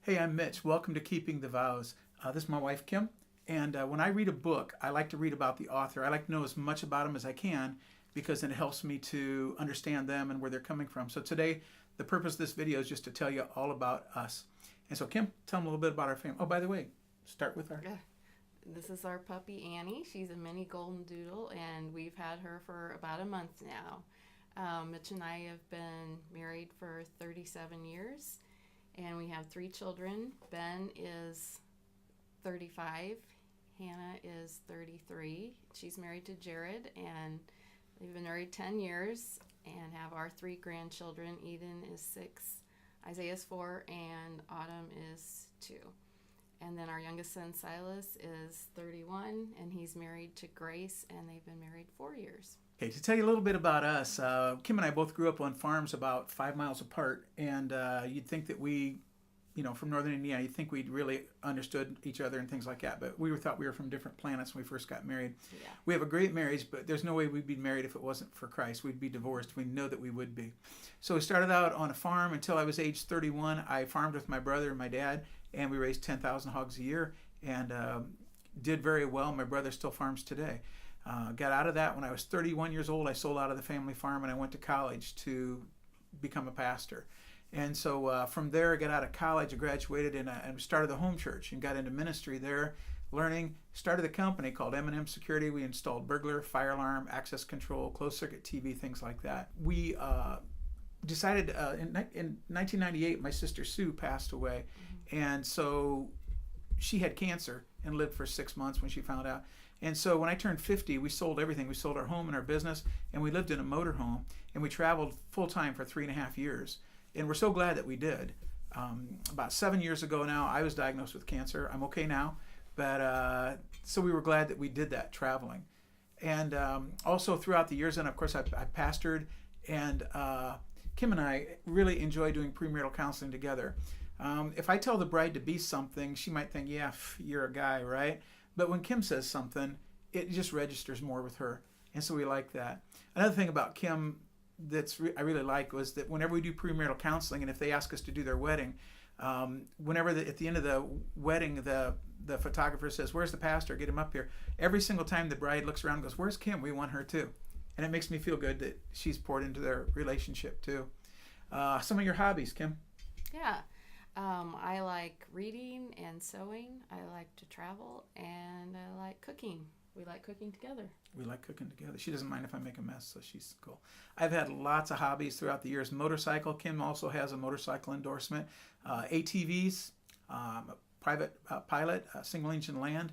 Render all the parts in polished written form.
Hey, I'm Mitch. Welcome to Keeping the Vows. This is my wife, Kim. And when I read a book, I like to read about the author. I like to know as much about them as I can because then it helps me to understand them and where they're coming from. So today, the purpose of this video is just to tell you all about us. And so, Kim, tell them a little bit about our family. Oh, by the way, start with our... This is our puppy Annie. She's a mini golden doodle, and we've had her for about a month now. Mitch and I have been married for 37 years, and we have 3 children. Ben is 35. Hannah is 33. She's married to Jared, and they've been married 10 years and have our 3 grandchildren. Eden is 6, Isaiah is 4, and Autumn is 2. And then our youngest son, Silas, is 31, and he's married to Grace, and they've been married 4 years. Okay, to tell you a little bit about us, Kim and I both grew up on farms about 5 miles apart, and you'd think that we, from northern Indiana, you'd think we'd really understood each other and things like that, but we thought we were from different planets when we first got married. Yeah. We have a great marriage, but there's no way we'd be married if it wasn't for Christ. We'd be divorced. We know that we would be. So we started out on a farm until I was age 31. I farmed with my brother and my dad, and we raised 10,000 hogs a year and did very well. My brother still farms today. Got out of that when I was 31 years old. I sold out of the family farm and I went to college to become a pastor. And so from there, I got out of college, I graduated and started the home church and got into ministry there, learning, started a company called M&M Security. We installed burglar, fire alarm, access control, closed circuit TV, things like that. We decided in 1998, my sister Sue passed away. And so she had cancer and lived for 6 months when she found out. And so when I turned 50, we sold everything. We sold our home and our business, and we lived in a motorhome, and we traveled full-time for 3.5 years. And we're so glad that we did. About 7 years ago now, I was diagnosed with cancer. I'm okay now. But so we were glad that we did that traveling. And also throughout the years, and of course I pastored, and Kim and I really enjoy doing premarital counseling together. If I tell the bride to be something, she might think, yeah, you're a guy, right? But when Kim says something, it just registers more with her. And so we like that. Another thing about Kim I really like was that whenever we do premarital counseling, and if they ask us to do their wedding, whenever at the end of the wedding, the photographer says, where's the pastor? Get him up here. Every single time the bride looks around and goes, where's Kim? We want her too. And it makes me feel good that she's poured into their relationship too. Some of your hobbies, Kim? Yeah. I like reading and sewing. I like to travel, and I like cooking. We like cooking together. We like cooking together. She doesn't mind if I make a mess, so she's cool. I've had lots of hobbies throughout the years. Motorcycle. Kim also has a motorcycle endorsement. ATVs, private pilot, single engine land,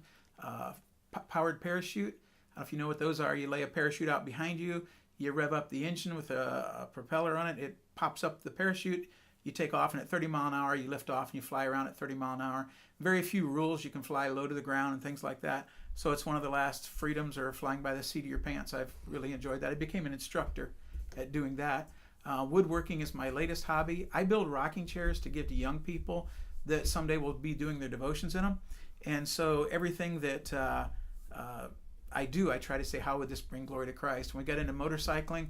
powered parachute. I don't know if you know what those are. You lay a parachute out behind you. You rev up the engine with a propeller on it. It pops up the parachute. You take off, and at 30 mile an hour, you lift off and you fly around at 30 mile an hour. Very few rules. You can fly low to the ground and things like that. So it's one of the last freedoms, or flying by the seat of your pants. I've really enjoyed that. I became an instructor at doing that. Woodworking is my latest hobby. I build rocking chairs to give to young people that someday will be doing their devotions in them. And so everything that I do, I try to say, how would this bring glory to Christ? When we got into motorcycling,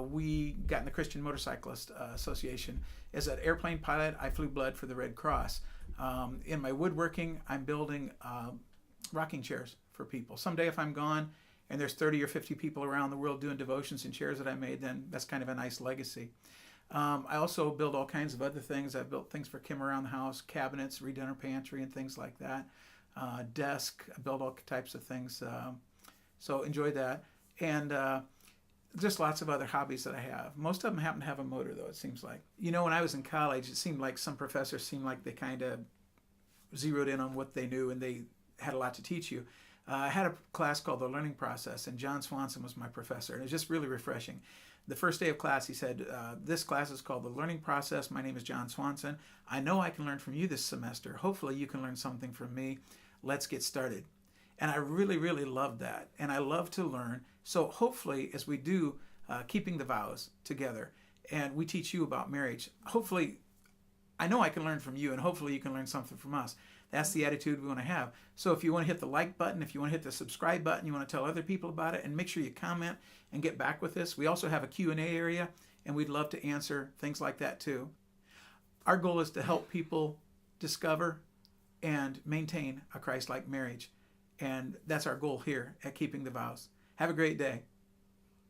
we got in the Christian Motorcyclist Association. As an airplane pilot, I flew blood for the Red Cross. In my woodworking, I'm building rocking chairs for people. Someday if I'm gone and there's 30 or 50 people around the world doing devotions in chairs that I made, then that's kind of a nice legacy. I also build all kinds of other things. I've built things for Kim around the house, cabinets, redone her pantry and things like that. Desk, I build all types of things. So enjoy that. And just lots of other hobbies that I have. Most of them happen to have a motor, though, it seems like. When I was in college, it seemed like some professors seemed like they kind of zeroed in on what they knew, and they had a lot to teach you. I had a class called The Learning Process, and John Swanson was my professor, and it was just really refreshing. The first day of class, he said, this class is called The Learning Process. My name is John Swanson. I know I can learn from you this semester. Hopefully you can learn something from me. Let's get started. And I really, really loved that. And I love to learn. So hopefully, as we do Keeping the Vows together, and we teach you about marriage, hopefully, I know I can learn from you, and hopefully you can learn something from us. That's the attitude we want to have. So if you want to hit the like button, if you want to hit the subscribe button, you want to tell other people about it, and make sure you comment and get back with us. We also have a Q&A area, and we'd love to answer things like that too. Our goal is to help people discover, and maintain a Christ-like marriage. And that's our goal here at Keeping the Vows. Have a great day.